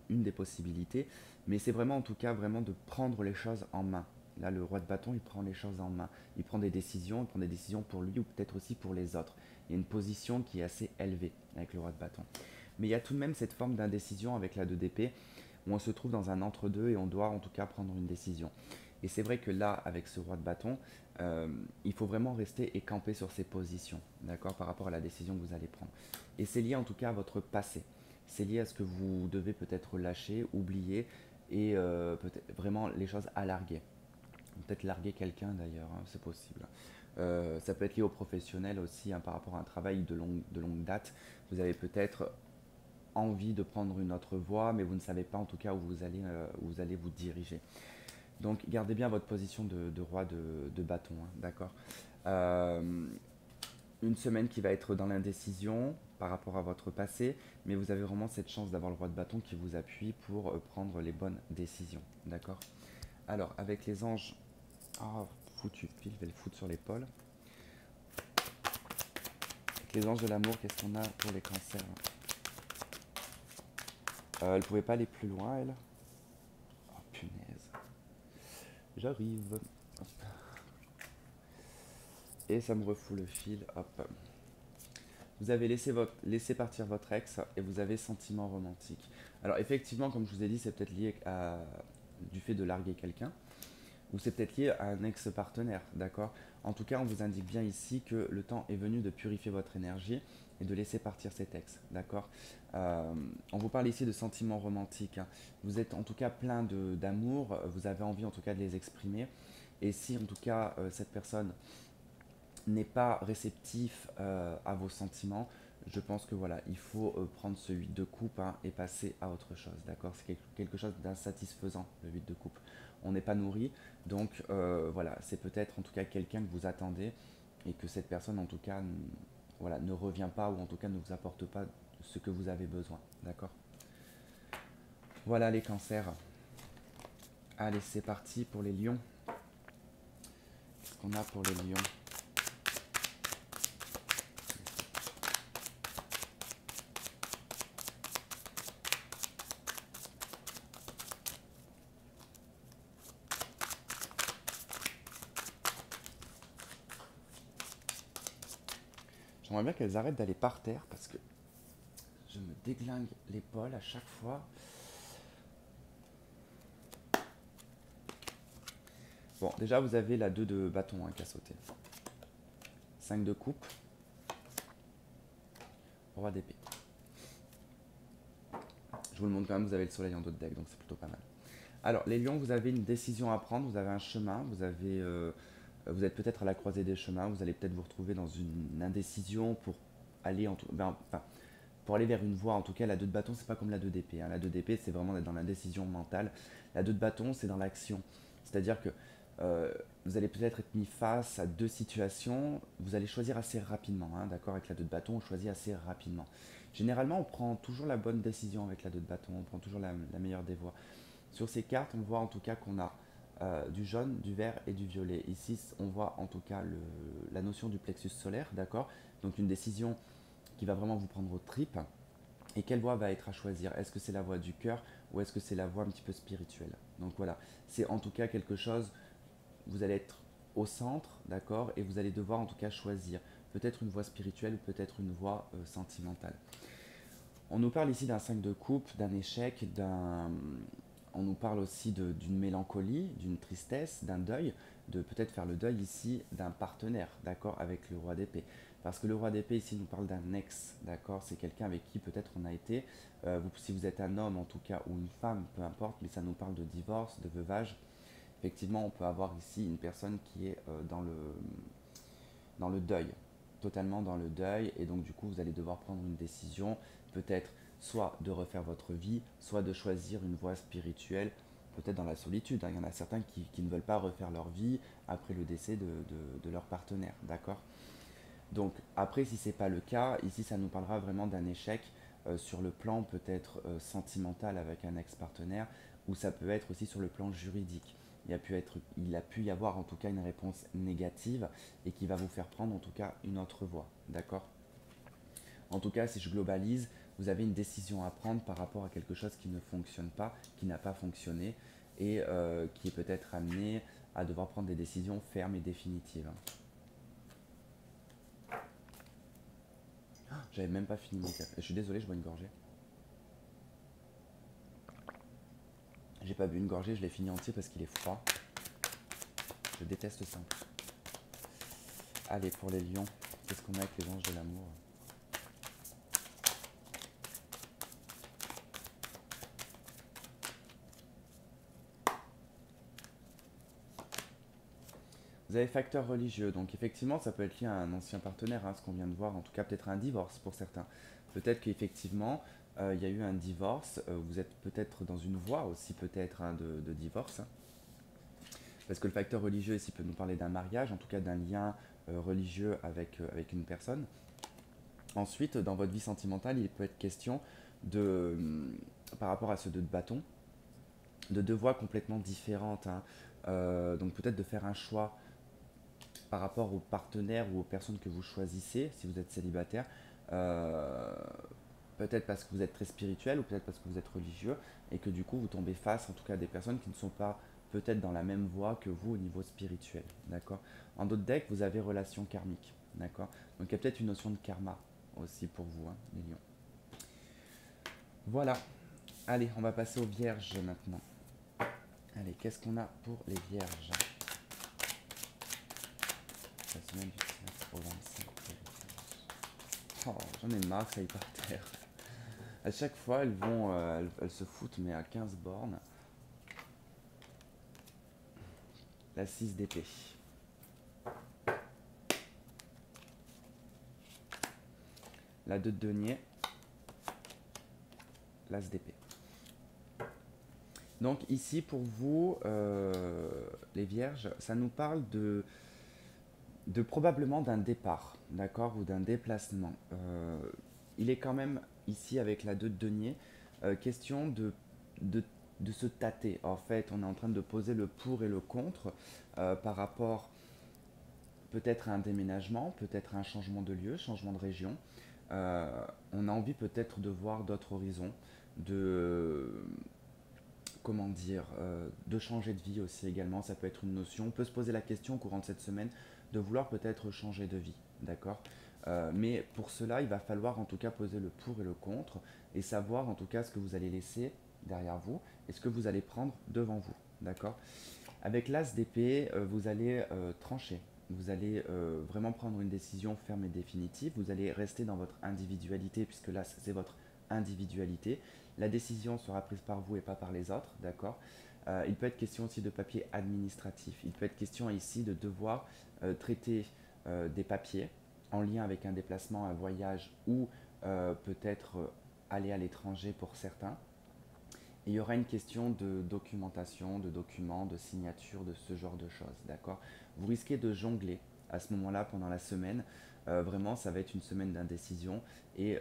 une des possibilités. Mais c'est vraiment, en tout cas, vraiment de prendre les choses en main. Là, le roi de bâton, il prend les choses en main. Il prend des décisions pour lui ou peut-être aussi pour les autres. Il y a une position qui est assez élevée avec le roi de bâton. Mais il y a tout de même cette forme d'indécision avec la 2 d'épée, où on se trouve dans un entre-deux et on doit en tout cas prendre une décision. Et c'est vrai que là, avec ce roi de bâton, il faut vraiment rester et camper sur ses positions, d'accord, par rapport à la décision que vous allez prendre. Et c'est lié en tout cas à votre passé. C'est lié à ce que vous devez peut-être lâcher, oublier et peut-être vraiment les choses à larguer. Peut-être larguer quelqu'un d'ailleurs, hein, c'est possible. Ça peut être lié au professionnel aussi, hein, par rapport à un travail de longue date. Vous avez peut-être envie de prendre une autre voie, mais vous ne savez pas en tout cas où vous allez vous diriger. Donc gardez bien votre position de roi de bâton, hein, d'accord. Euh, une semaine qui va être dans l'indécision par rapport à votre passé, mais vous avez vraiment cette chance d'avoir le roi de bâton qui vous appuie pour prendre les bonnes décisions, d'accord. Alors avec les anges, oh, foutu, pile, je vais le foutre sur l'épaule. Avec les anges de l'amour, qu'est-ce qu'on a pour les cancers? Elle pouvait pas aller plus loin, elle. Oh punaise. J'arrive. Et ça me refoule le fil. Hop. Vous avez laissé partir votre ex et vous avez sentiment romantique. Alors effectivement, comme je vous ai dit, c'est peut-être lié du fait de larguer quelqu'un. Ou c'est peut-être lié à un ex-partenaire, d'accord. En tout cas, on vous indique bien ici que le temps est venu de purifier votre énergie et de laisser partir cet ex, d'accord. On vous parle ici de sentiments romantiques, hein. Vous êtes en tout cas plein d'amour, vous avez envie en tout cas de les exprimer. Et si en tout cas cette personne n'est pas réceptif à vos sentiments, je pense que voilà, il faut prendre ce 8 de coupe, hein, et passer à autre chose, d'accord. C'est quelque chose d'insatisfaisant, le 8 de coupe. On n'est pas nourri, donc voilà, c'est peut-être en tout cas quelqu'un que vous attendez et que cette personne en tout cas voilà, ne revient pas ou en tout cas ne vous apporte pas ce que vous avez besoin, d'accord. Voilà les cancers. Allez, c'est parti pour les lions. Qu'est-ce qu'on a pour les lions? J'aimerais bien qu'elles arrêtent d'aller par terre parce que je me déglingue l'épaule à chaque fois. Bon, déjà vous avez la 2 de bâton, hein, qui a sauté. 5 de coupe. Roi d'épée. Je vous le montre quand même, vous avez le soleil en dos de deck, donc c'est plutôt pas mal. Alors, les lions, vous avez une décision à prendre, vous avez un chemin, vous êtes peut-être à la croisée des chemins, vous allez peut-être vous retrouver dans une indécision pour aller pour aller vers une voie. En tout cas, la 2 de bâton, c'est pas comme la 2 d'épée, hein. La 2 d'épée, c'est vraiment d'être dans l'indécision mentale. La 2 de bâton, c'est dans l'action. C'est-à-dire que vous allez peut-être être mis face à deux situations, vous allez choisir assez rapidement, hein, d'accord. Avec la 2 de bâton, on choisit assez rapidement. Généralement, on prend toujours la bonne décision avec la 2 de bâton, on prend toujours la meilleure des voies. Sur ces cartes, on voit en tout cas qu'on a du jaune, du vert et du violet. Ici, on voit en tout cas la notion du plexus solaire, d'accord. Donc une décision qui va vraiment vous prendre aux tripes. Et quelle voie va être à choisir? Est-ce que c'est la voie du cœur ou est-ce que c'est la voie un petit peu spirituelle? Donc voilà, c'est en tout cas quelque chose, vous allez être au centre, d'accord, et vous allez devoir en tout cas choisir peut-être une voie spirituelle ou peut-être une voie sentimentale. On nous parle ici d'un 5 de coupe, d'un échec, on nous parle aussi d'une mélancolie, d'une tristesse, d'un deuil, de peut-être faire le deuil ici d'un partenaire, d'accord, avec le roi d'épée. Parce que le roi d'épée ici nous parle d'un ex, d'accord, c'est quelqu'un avec qui peut-être on a été, si vous êtes un homme en tout cas ou une femme, peu importe, mais ça nous parle de divorce, de veuvage. Effectivement, on peut avoir ici une personne qui est dans le deuil, totalement dans le deuil, et donc du coup vous allez devoir prendre une décision, peut-être soit de refaire votre vie, soit de choisir une voie spirituelle, peut-être dans la solitude, hein. Il y en a certains qui ne veulent pas refaire leur vie après le décès de leur partenaire, d'accord. Donc après, si c'est pas le cas, ici ça nous parlera vraiment d'un échec sur le plan peut-être sentimental avec un ex-partenaire, ou ça peut être aussi sur le plan juridique. Il a pu y avoir en tout cas une réponse négative et qui va vous faire prendre en tout cas une autre voie, d'accord. En tout cas, si je globalise, vous avez une décision à prendre par rapport à quelque chose qui ne fonctionne pas, qui n'a pas fonctionné et qui est peut-être amené à devoir prendre des décisions fermes et définitives. J'avais même pas fini mon café. Je suis désolé, je bois une gorgée. J'ai pas bu une gorgée, je l'ai fini entier parce qu'il est froid. Je déteste ça. Allez, pour les lions, qu'est-ce qu'on a avec les anges de l'amour? Vous avez facteur religieux, donc effectivement ça peut être lié à un ancien partenaire, hein, ce qu'on vient de voir, en tout cas peut-être un divorce pour certains. Peut-être qu'effectivement il y a eu un divorce, vous êtes peut-être dans une voie aussi peut-être hein, de divorce, hein. Parce que le facteur religieux ici peut nous parler d'un mariage, en tout cas d'un lien religieux avec une personne. Ensuite, dans votre vie sentimentale, il peut être question de, par rapport à ce deux de bâton, de deux voies complètement différentes, hein. Donc peut-être de faire un choix par rapport aux partenaires ou aux personnes que vous choisissez, si vous êtes célibataire, euh, peut-être parce que vous êtes très spirituel ou peut-être parce que vous êtes religieux et que du coup vous tombez face en tout cas à des personnes qui ne sont pas peut-être dans la même voie que vous au niveau spirituel, d'accord. En d'autres decks, vous avez relation karmique, d'accord. Donc il y a peut-être une notion de karma aussi pour vous, hein, les lions. Voilà, allez, on va passer aux vierges maintenant. Allez, qu'est-ce qu'on a pour les vierges? La semaine du 7 au 25 pour les vierges. Oh, j'en ai marre que ça aille par terre. À chaque fois, elles se foutent, mais à 15 bornes. La 6 d'épée. La 2 de denier. L'as d'épée. Donc ici, pour vous, les vierges, ça nous parle de probablement d'un départ, d'accord, ou d'un déplacement. Il est quand même ici avec la 2 de denier, question de, de se tâter. En fait, on est en train de poser le pour et le contre par rapport peut-être à un déménagement, peut-être à un changement de lieu, changement de région. On a envie peut-être de voir d'autres horizons, de comment dire, de changer de vie aussi également, ça peut être une notion. On peut se poser la question au courant de cette semaine de vouloir peut-être changer de vie, d'accord. Mais pour cela, il va falloir en tout cas poser le pour et le contre et savoir en tout cas ce que vous allez laisser derrière vous et ce que vous allez prendre devant vous, d'accord. Avec l'as d'épée, vous allez trancher, vous allez vraiment prendre une décision ferme et définitive, vous allez rester dans votre individualité puisque l'as c'est votre individualité. La décision sera prise par vous et pas par les autres, d'accord. Il peut être question aussi de papier administratif. Il peut être question ici de devoir traiter des papiers en lien avec un déplacement, un voyage ou peut-être aller à l'étranger pour certains. Et il y aura une question de documentation, de documents, de signature, de ce genre de choses, d'accord. Vous risquez de jongler à ce moment-là pendant la semaine. Vraiment, ça va être une semaine d'indécision. Et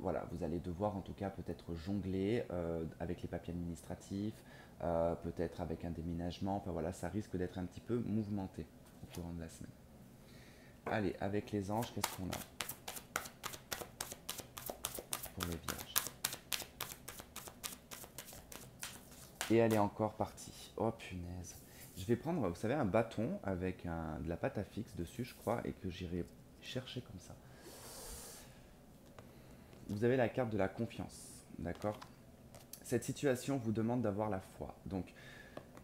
voilà, vous allez devoir en tout cas peut-être jongler avec les papiers administratifs, peut-être avec un déménagement. Enfin voilà, ça risque d'être un petit peu mouvementé au courant de la semaine. Allez, avec les anges, qu'est-ce qu'on a pour les vierges? Et elle est encore partie. Oh punaise. Je vais prendre, vous savez, un bâton avec de la pâte à fixe dessus, je crois, et que j'irai chercher comme ça. Vous avez la carte de la confiance, d'accord. Cette situation vous demande d'avoir la foi. Donc,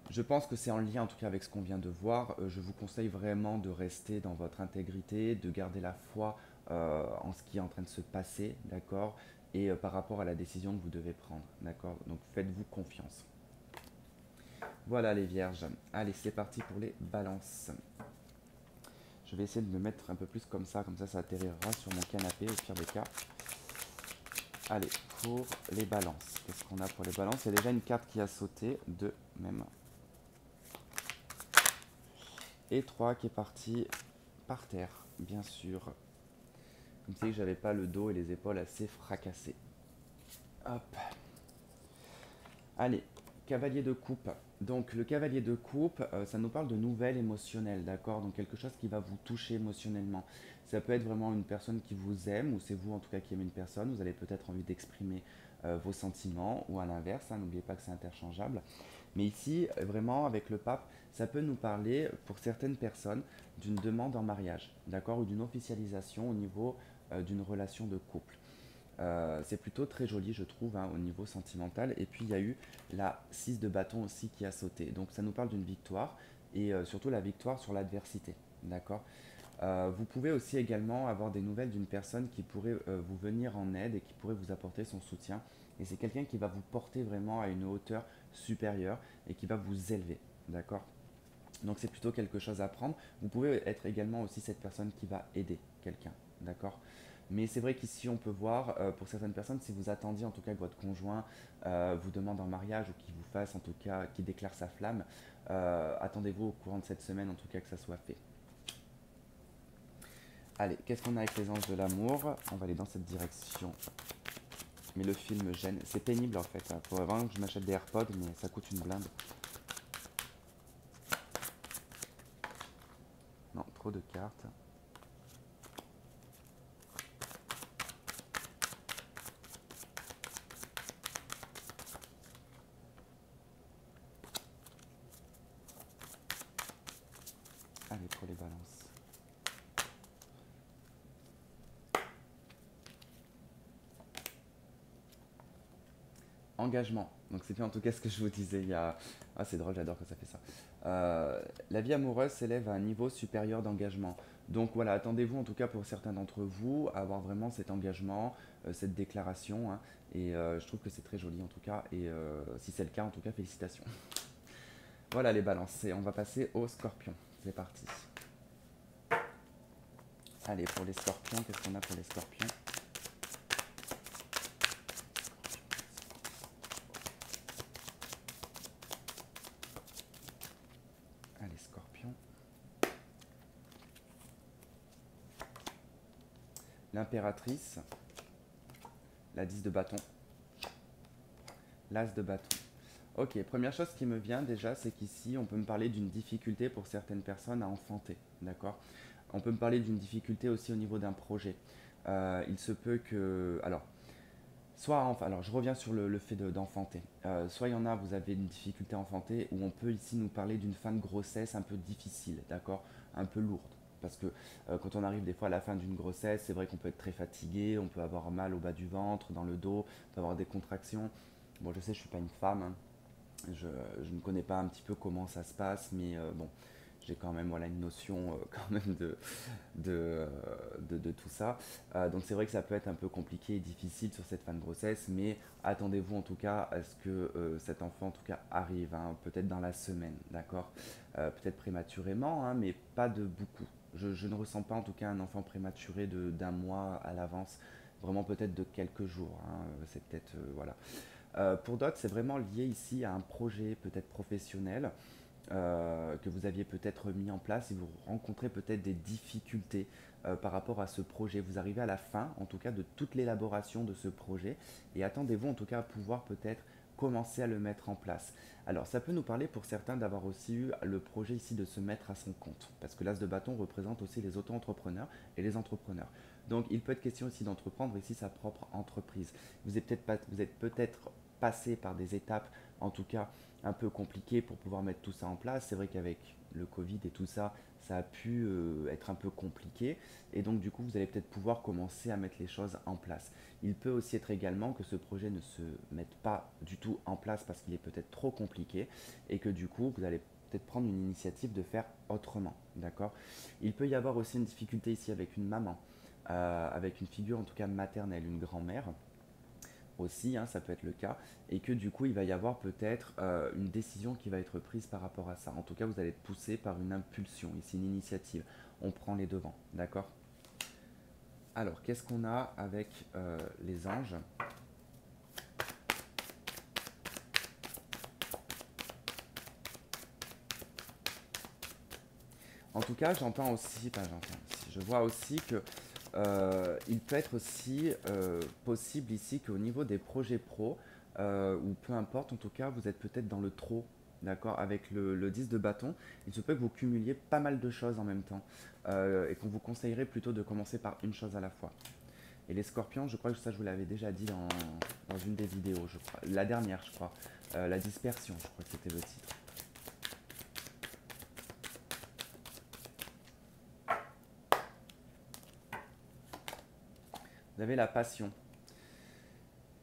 je pense que c'est en lien en tout cas avec ce qu'on vient de voir. Je vous conseille vraiment de rester dans votre intégrité, de garder la foi en ce qui est en train de se passer, d'accord, et par rapport à la décision que vous devez prendre, d'accord. Donc, faites-vous confiance. Voilà les vierges. Allez, c'est parti pour les balances. Je vais essayer de me mettre un peu plus comme ça atterrira sur mon canapé au pire des cas. Allez, pour les balances. Qu'est-ce qu'on a pour les balances? Il y a déjà une carte qui a sauté, deux même. Et 3 qui est parti par terre, bien sûr. Comme si j'avais pas le dos et les épaules assez fracassées. Hop. Allez, cavalier de coupe. Donc le cavalier de coupe, ça nous parle de nouvelles émotionnelles, d'accord. Donc quelque chose qui va vous toucher émotionnellement. Ça peut être vraiment une personne qui vous aime, ou c'est vous en tout cas qui aimez une personne. Vous avez peut-être envie d'exprimer vos sentiments, ou à l'inverse, hein, n'oubliez pas que c'est interchangeable. Mais ici, vraiment, avec le pape, ça peut nous parler, pour certaines personnes, d'une demande en mariage, d'accord, ou d'une officialisation au niveau d'une relation de couple. C'est plutôt très joli, je trouve, hein, au niveau sentimental. Et puis, il y a eu la 6 de bâton aussi qui a sauté. Donc, ça nous parle d'une victoire. et surtout la victoire sur l'adversité. D'accord. Vous pouvez aussi également avoir des nouvelles d'une personne qui pourrait vous venir en aide et qui pourrait vous apporter son soutien. Et c'est quelqu'un qui va vous porter vraiment à une hauteur supérieure et qui va vous élever. D'accord. Donc c'est plutôt quelque chose à prendre. Vous pouvez être également aussi cette personne qui va aider quelqu'un. D'accord. Mais c'est vrai qu'ici on peut voir, pour certaines personnes, si vous attendiez en tout cas que votre conjoint vous demande en mariage ou qu'il vous fasse en tout cas, qu'il déclare sa flamme, attendez-vous au courant de cette semaine en tout cas que ça soit fait. Allez, qu'est-ce qu'on a avec les anges de l'amour? On va aller dans cette direction. Mais le film me gêne. C'est pénible en fait. Il faudrait vraiment que je m'achète des AirPods, mais ça coûte une blinde. Non, trop de cartes. Allez, pour les balances. Engagement. Donc c'est bien en tout cas ce que je vous disais. Il y a... Ah c'est drôle, j'adore quand ça fait ça. La vie amoureuse s'élève à un niveau supérieur d'engagement. Donc voilà, attendez-vous en tout cas pour certains d'entre vous à avoir vraiment cet engagement, cette déclaration. Hein, et je trouve que c'est très joli en tout cas. Et si c'est le cas, en tout cas, félicitations. Voilà les balances. Et on va passer aux scorpions. C'est parti. Allez, pour les scorpions, qu'est-ce qu'on a pour les scorpions? Allez, scorpions. L'impératrice. La 10 de bâton. L'as de bâton. Ok, première chose qui me vient déjà, c'est qu'ici, on peut me parler d'une difficulté pour certaines personnes à enfanter. D'accord. On peut me parler d'une difficulté aussi au niveau d'un projet. Il se peut que... Alors, alors je reviens sur le fait d'enfanter. Soit il y en a, vous avez une difficulté à enfanter, ou on peut ici nous parler d'une fin de grossesse un peu difficile, d'accord, un peu lourde. Parce que quand on arrive des fois à la fin d'une grossesse, c'est vrai qu'on peut être très fatigué, on peut avoir mal au bas du ventre, dans le dos, on peut avoir des contractions. Bon, je sais, je suis pas une femme, hein. Je ne connais pas un petit peu comment ça se passe, mais bon, j'ai quand même voilà, une notion quand même de, de tout ça. Donc c'est vrai que ça peut être un peu compliqué et difficile sur cette fin de grossesse, mais attendez-vous en tout cas à ce que cet enfant en tout cas arrive, hein, peut-être dans la semaine, d'accord. Peut-être prématurément, hein, mais pas de beaucoup. Je ne ressens pas en tout cas un enfant prématuré d'un mois à l'avance, vraiment peut-être de quelques jours, hein, c'est peut-être voilà. Pour d'autres, c'est vraiment lié ici à un projet peut-être professionnel que vous aviez peut-être mis en place et vous rencontrez peut-être des difficultés par rapport à ce projet. Vous arrivez à la fin, en tout cas, de toute l'élaboration de ce projet et attendez-vous en tout cas à pouvoir peut-être commencer à le mettre en place. Alors, ça peut nous parler pour certains d'avoir aussi eu le projet ici de se mettre à son compte, parce que l'as de bâton représente aussi les auto-entrepreneurs et les entrepreneurs. Donc, il peut être question ici d'entreprendre ici sa propre entreprise. Vous êtes peut-être passé par des étapes, en tout cas un peu compliquées pour pouvoir mettre tout ça en place. C'est vrai qu'avec le Covid et tout ça, ça a pu être un peu compliqué. Et donc du coup, vous allez peut-être pouvoir commencer à mettre les choses en place. Il peut aussi être également que ce projet ne se mette pas du tout en place parce qu'il est peut-être trop compliqué et que du coup, vous allez peut-être prendre une initiative de faire autrement. D'accord. Il peut y avoir aussi une difficulté ici avec une maman, avec une figure en tout cas maternelle, une grand-mère aussi, hein, ça peut être le cas, et que du coup il va y avoir peut-être une décision qui va être prise par rapport à ça. En tout cas, vous allez être poussé par une impulsion, ici une initiative. On prend les devants, d'accord. Alors, qu'est-ce qu'on a avec les anges? En tout cas, j'entends aussi, enfin j'entends aussi, je vois aussi que il peut être aussi possible ici qu'au niveau des projets pro, ou peu importe, en tout cas, vous êtes peut-être dans le trop, d'accord, avec le 10 de bâton, il se peut que vous cumuliez pas mal de choses en même temps, et qu'on vous conseillerait plutôt de commencer par une chose à la fois. Et les scorpions, je crois que ça je vous l'avais déjà dit dans une des vidéos, je crois, la dernière je crois, la dispersion, je crois que c'était le titre. Vous avez la passion.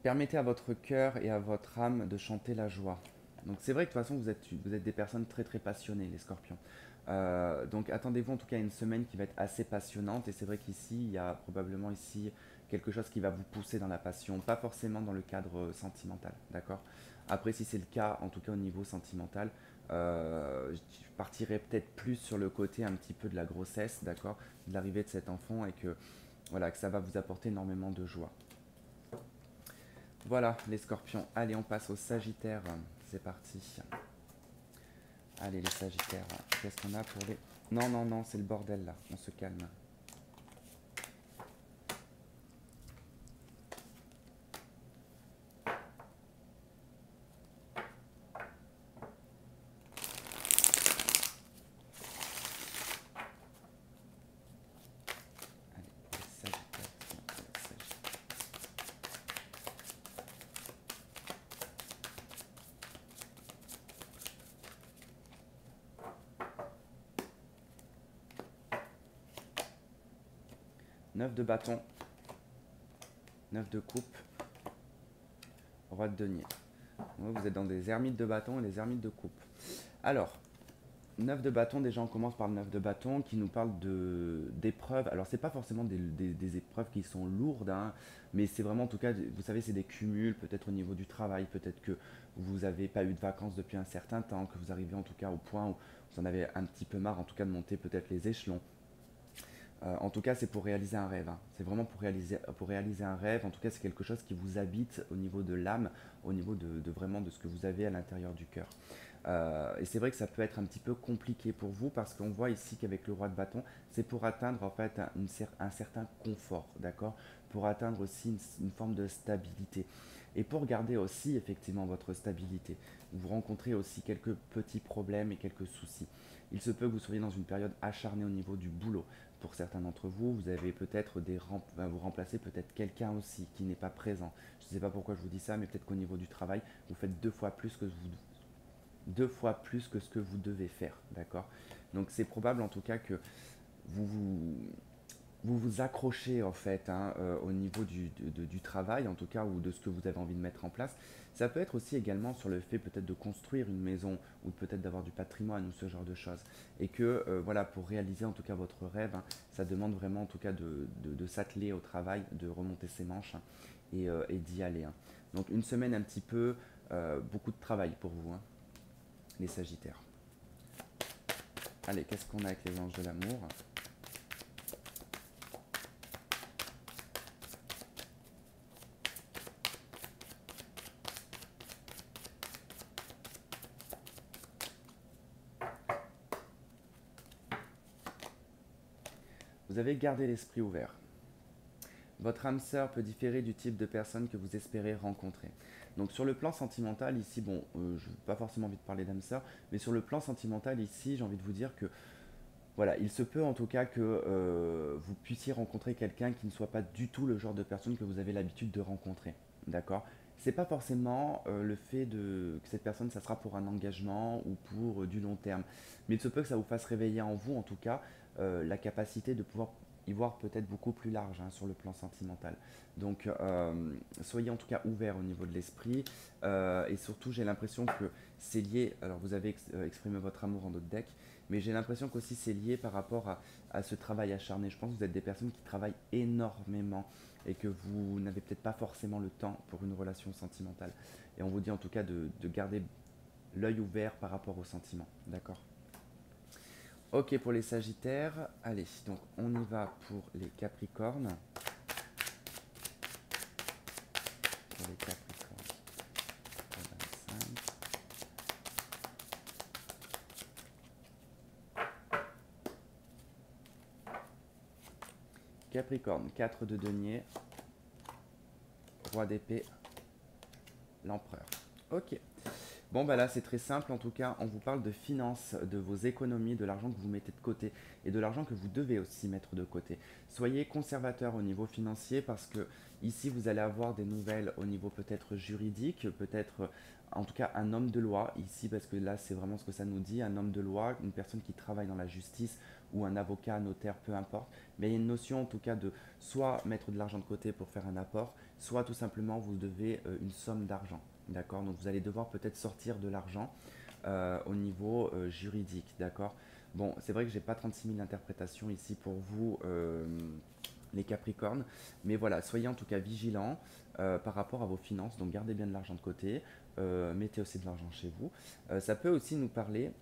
Permettez à votre cœur et à votre âme de chanter la joie. Donc c'est vrai que de toute façon vous êtes des personnes très très passionnées, les scorpions. Donc attendez-vous en tout cas à une semaine qui va être assez passionnante. Et c'est vrai qu'ici, il y a probablement ici quelque chose qui va vous pousser dans la passion, pas forcément dans le cadre sentimental, d'accord. Après, si c'est le cas, en tout cas au niveau sentimental, je partirais peut-être plus sur le côté un petit peu de la grossesse, d'accord, de l'arrivée de cet enfant et que voilà, que ça va vous apporter énormément de joie. Voilà les scorpions. Allez, on passe au Sagittaire. C'est parti. Allez les Sagittaires, qu'est-ce qu'on a pour les... Non, non, non, c'est le bordel là, on se calme. Allez, pour les Sagittaires, pour les Sagittaires. 9 de bâton, 9 de coupe, roi de denier. Ouais, vous êtes dans des ermites de bâton et des ermites de coupe. Alors, 9 de bâton, déjà on commence par le 9 de bâton qui nous parle d'épreuves. Alors c'est pas forcément des épreuves qui sont lourdes, hein, mais c'est vraiment en tout cas, vous savez, c'est des cumuls, peut-être au niveau du travail, peut-être que vous n'avez pas eu de vacances depuis un certain temps, que vous arrivez en tout cas au point où vous en avez un petit peu marre en tout cas de monter peut-être les échelons. En tout cas, c'est pour réaliser un rêve, hein. C'est vraiment pour réaliser un rêve. En tout cas, c'est quelque chose qui vous habite au niveau de l'âme, au niveau vraiment de ce que vous avez à l'intérieur du cœur. Et c'est vrai que ça peut être un petit peu compliqué pour vous parce qu'on voit ici qu'avec le roi de bâton, c'est pour atteindre en fait un certain confort, d'accord. Pour atteindre aussi une forme de stabilité. Et pour garder aussi effectivement votre stabilité, vous rencontrez aussi quelques petits problèmes et quelques soucis. Il se peut que vous soyez dans une période acharnée au niveau du boulot. Pour certains d'entre vous, vous avez peut-être vous remplacez peut-être quelqu'un aussi qui n'est pas présent. Je ne sais pas pourquoi je vous dis ça, mais peut-être qu'au niveau du travail, vous faites deux fois plus que ce que vous devez faire, d'accord. Donc c'est probable en tout cas que vous vous, vous vous accrochez en fait, hein, au niveau du travail en tout cas ou de ce que vous avez envie de mettre en place. Ça peut être aussi également sur le fait peut-être de construire une maison ou peut-être d'avoir du patrimoine ou ce genre de choses. Et que voilà, pour réaliser en tout cas votre rêve, hein, ça demande vraiment en tout cas de s'atteler au travail, de remonter ses manches, hein, et d'y aller, hein. Donc une semaine un petit peu, beaucoup de travail pour vous, hein, les Sagittaires. Allez, qu'est-ce qu'on a avec les anges de l'amour? Vous avez gardé l'esprit ouvert. Votre âme sœur peut différer du type de personne que vous espérez rencontrer. Donc sur le plan sentimental, ici, bon, je n'ai pas forcément envie de parler d'âme sœur, mais sur le plan sentimental, ici, j'ai envie de vous dire que, voilà, il se peut en tout cas que vous puissiez rencontrer quelqu'un qui ne soit pas du tout le genre de personne que vous avez l'habitude de rencontrer. D'accord. C'est pas forcément le fait que cette personne, ça sera pour un engagement ou pour du long terme. Mais il se peut que ça vous fasse réveiller en vous, en tout cas, la capacité de pouvoir y voir peut-être beaucoup plus large, hein, sur le plan sentimental. Donc, soyez en tout cas ouverts au niveau de l'esprit. Et surtout, j'ai l'impression que c'est lié. Alors, vous avez exprimé votre amour en d'autres decks, mais j'ai l'impression qu'aussi c'est lié par rapport à ce travail acharné. Je pense que vous êtes des personnes qui travaillent énormément et que vous n'avez peut-être pas forcément le temps pour une relation sentimentale. Et on vous dit en tout cas de garder l'œil ouvert par rapport aux sentiments. D'accord. Ok pour les Sagittaires. Allez, donc on y va pour les Capricornes. Pour les Capricornes. 25. Capricorne, 4 de denier, roi d'épée, l'empereur. Ok. Bon, bah là, c'est très simple. En tout cas, on vous parle de finances, de vos économies, de l'argent que vous mettez de côté et de l'argent que vous devez aussi mettre de côté. Soyez conservateur au niveau financier parce que ici, vous allez avoir des nouvelles au niveau peut-être juridique, peut-être en tout cas un homme de loi ici, parce que là, c'est vraiment ce que ça nous dit, un homme de loi, une personne qui travaille dans la justice ou un avocat, un notaire, peu importe. Mais il y a une notion en tout cas de soit mettre de l'argent de côté pour faire un apport, soit tout simplement vous devez une somme d'argent. D'accord? Donc vous allez devoir peut-être sortir de l'argent au niveau juridique, d'accord? Bon, c'est vrai que j'ai pas 36 000 interprétations ici pour vous, les Capricornes, mais voilà, soyez en tout cas vigilants par rapport à vos finances, donc gardez bien de l'argent de côté, mettez aussi de l'argent chez vous. Ça peut aussi nous parler,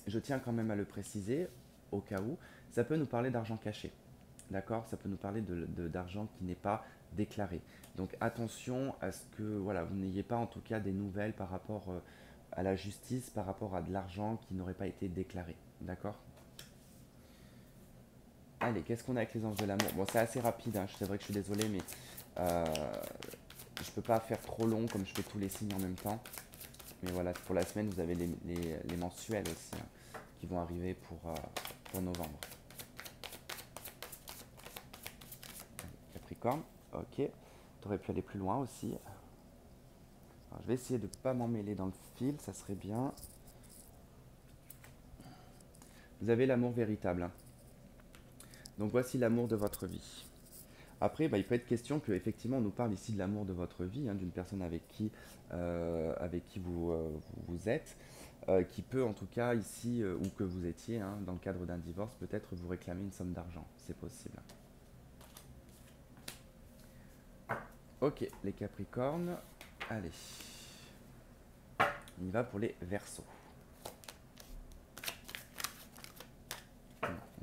je tiens quand même à le préciser, au cas où, ça peut nous parler d'argent caché. D'accord? Ça peut nous parler d'argent qui n'est pas déclaré. Donc attention à ce que voilà, vous n'ayez pas en tout cas des nouvelles par rapport à la justice, par rapport à de l'argent qui n'aurait pas été déclaré. D'accord? Allez, qu'est-ce qu'on a avec les anges de l'amour? Bon, c'est assez rapide, hein, c'est vrai que je suis désolé, mais euh, je peux pas faire trop long comme je fais tous les signes en même temps. Mais voilà, pour la semaine, vous avez les mensuels aussi hein, qui vont arriver pour novembre. Capricorne, ok. Tu aurais pu aller plus loin aussi. Alors, je vais essayer de ne pas m'emmêler dans le fil, ça serait bien. Vous avez l'amour véritable, hein. Donc voici l'amour de votre vie. Après, bah, il peut être question que effectivement on nous parle ici de l'amour de votre vie, hein, d'une personne avec qui vous êtes, qui peut en tout cas ici, ou que vous étiez, hein, dans le cadre d'un divorce, peut-être vous réclamer une somme d'argent. C'est possible. Ok, les Capricornes. Allez, on y va pour les Verseaux.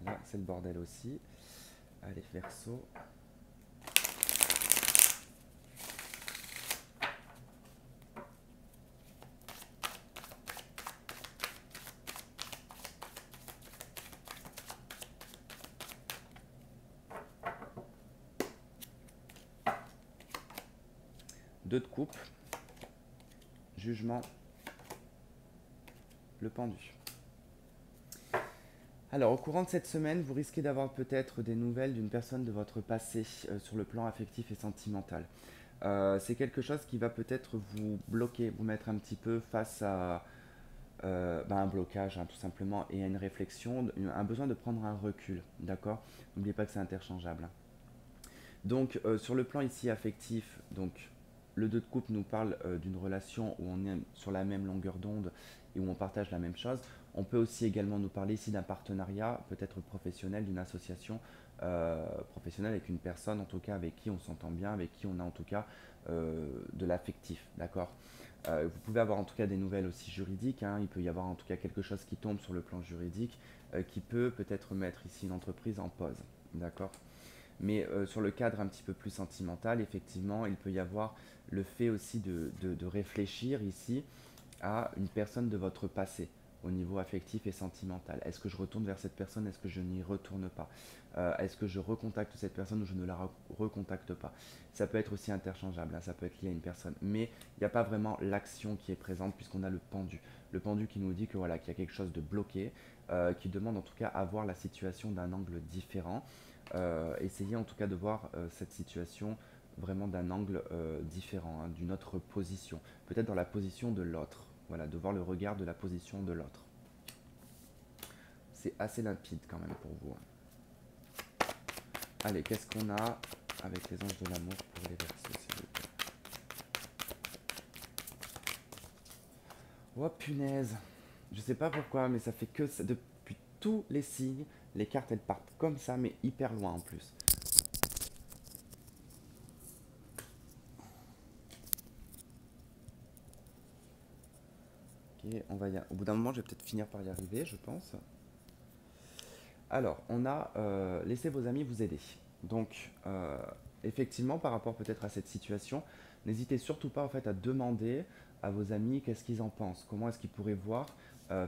Là, c'est le bordel aussi. Allez, Verseaux. Deux de coupe. Jugement. Le pendu. Alors, au courant de cette semaine, vous risquez d'avoir peut-être des nouvelles d'une personne de votre passé sur le plan affectif et sentimental. C'est quelque chose qui va peut-être vous bloquer, vous mettre un petit peu face à un blocage, hein, tout simplement, et à une réflexion, un besoin de prendre un recul, d'accord? N'oubliez pas que c'est interchangeable, hein. Donc, sur le plan ici affectif, donc le 2 de coupe nous parle d'une relation où on est sur la même longueur d'onde et où on partage la même chose. On peut aussi également nous parler ici d'un partenariat, peut-être professionnel, d'une association professionnelle avec une personne, en tout cas avec qui on s'entend bien, avec qui on a en tout cas de l'affectif, d'accord? Vous pouvez avoir en tout cas des nouvelles aussi juridiques, hein. Il peut y avoir en tout cas quelque chose qui tombe sur le plan juridique qui peut peut-être mettre ici une entreprise en pause, d'accord? Mais sur le cadre un petit peu plus sentimental, effectivement, il peut y avoir le fait aussi de réfléchir ici à une personne de votre passé au niveau affectif et sentimental. Est-ce que je retourne vers cette personne? Est-ce que je n'y retourne pas? Est-ce que je recontacte cette personne ou je ne la recontacte pas? Ça peut être aussi interchangeable, hein, ça peut être lié à une personne. Mais il n'y a pas vraiment l'action qui est présente puisqu'on a le pendu. Le pendu qui nous dit que voilà, qu'il y a quelque chose de bloqué, qui demande en tout cas à voir la situation d'un angle différent. Essayez en tout cas de voir cette situation vraiment d'un angle différent, hein, d'une autre position, peut-être dans la position de l'autre, voilà, de voir le regard de la position de l'autre. C'est assez limpide quand même pour vous, hein. Allez, qu'est-ce qu'on a avec les anges de l'amour pour les Verseaux, s'il vous plaît? Oh punaise, je sais pas pourquoi, mais ça fait que ça, depuis tous les signes, les cartes elles partent comme ça, mais hyper loin en plus. Ok, au bout d'un moment, je vais peut-être finir par y arriver, je pense. Alors, on a laissé vos amis vous aider. Donc, effectivement, par rapport peut-être à cette situation, n'hésitez surtout pas en fait à demander à vos amis qu'est-ce qu'ils en pensent, comment est-ce qu'ils pourraient voir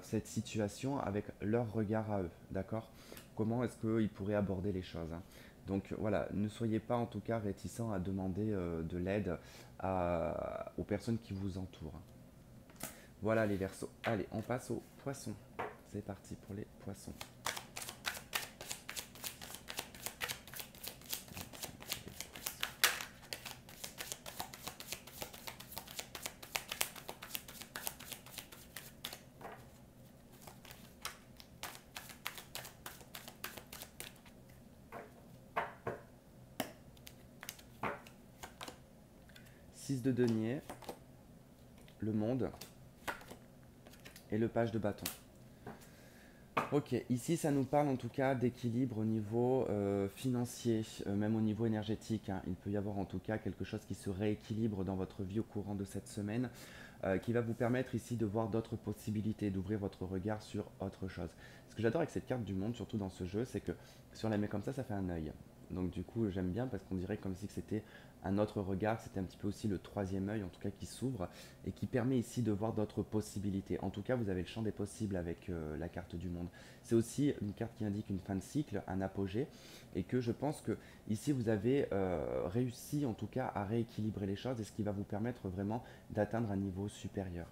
cette situation avec leur regard à eux, d'accord? Comment est-ce qu'ils pourraient aborder les choses, hein. Donc voilà, ne soyez pas en tout cas réticents à demander de l'aide aux personnes qui vous entourent. Voilà les Verseaux. Allez, on passe aux Poissons. C'est parti pour les Poissons. 6 de denier, le monde et le page de bâton. Ok, ici ça nous parle en tout cas d'équilibre au niveau financier, même au niveau énergétique, hein. Il peut y avoir en tout cas quelque chose qui se rééquilibre dans votre vie au courant de cette semaine, qui va vous permettre ici de voir d'autres possibilités, d'ouvrir votre regard sur autre chose. Ce que j'adore avec cette carte du monde, surtout dans ce jeu, c'est que si on la met comme ça fait un œil. Donc du coup j'aime bien parce qu'on dirait comme si c'était un autre regard, c'était un petit peu aussi le troisième œil en tout cas qui s'ouvre et qui permet ici de voir d'autres possibilités. En tout cas vous avez le champ des possibles avec la carte du monde. C'est aussi une carte qui indique une fin de cycle, un apogée, et que je pense que ici vous avez réussi en tout cas à rééquilibrer les choses et ce qui va vous permettre vraiment d'atteindre un niveau supérieur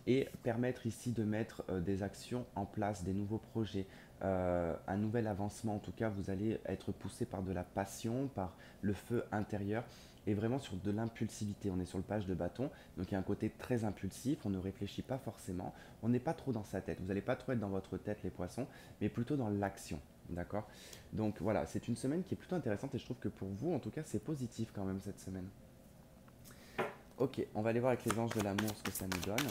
et permettre ici de mettre des actions en place, des nouveaux projets, un nouvel avancement. En tout cas, vous allez être poussé par de la passion, par le feu intérieur et vraiment sur de l'impulsivité. On est sur le page de bâton, donc il y a un côté très impulsif, on ne réfléchit pas forcément, on n'est pas trop dans sa tête. Vous n'allez pas trop être dans votre tête les poissons, mais plutôt dans l'action. D'accord. Donc voilà, c'est une semaine qui est plutôt intéressante et je trouve que pour vous, en tout cas, c'est positif quand même cette semaine. Ok, on va aller voir avec les anges de l'amour ce que ça nous donne.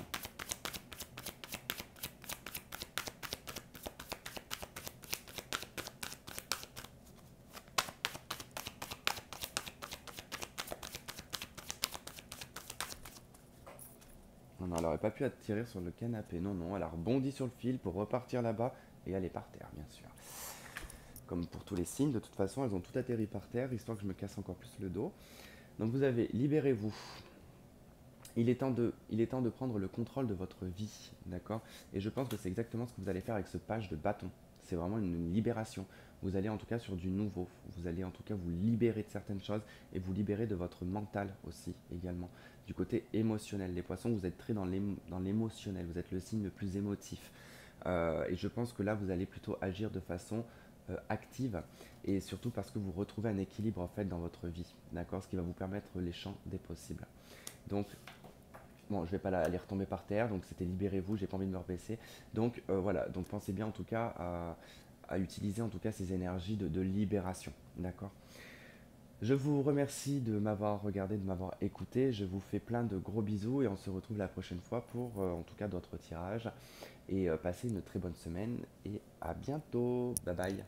Non, non, elle n'aurait pas pu atterrir sur le canapé. Non, non, elle a rebondi sur le fil pour repartir là-bas et aller par terre, bien sûr. Comme pour tous les signes, de toute façon, elles ont tout atterri par terre, histoire que je me casse encore plus le dos. Donc vous avez libérez-vous. Il est temps de prendre le contrôle de votre vie, d'accord. Et je pense que c'est exactement ce que vous allez faire avec ce page de bâton. C'est vraiment une libération. Vous allez en tout cas sur du nouveau. Vous allez en tout cas vous libérer de certaines choses et vous libérer de votre mental aussi également. Du côté émotionnel. Les poissons, vous êtes très dans l'émotionnel. Vous êtes le signe le plus émotif. Et je pense que là, vous allez plutôt agir de façon active et surtout parce que vous retrouvez un équilibre en fait dans votre vie, d'accord, ce qui va vous permettre les champs des possibles. Donc bon, je vais pas aller retomber par terre, donc c'était libérez-vous, j'ai pas envie de me rebaisser. Donc voilà, donc pensez bien en tout cas à utiliser en tout cas ces énergies de libération, d'accord. Je vous remercie de m'avoir regardé, de m'avoir écouté, je vous fais plein de gros bisous et on se retrouve la prochaine fois pour en tout cas d'autres tirages et passez une très bonne semaine et à bientôt, bye bye.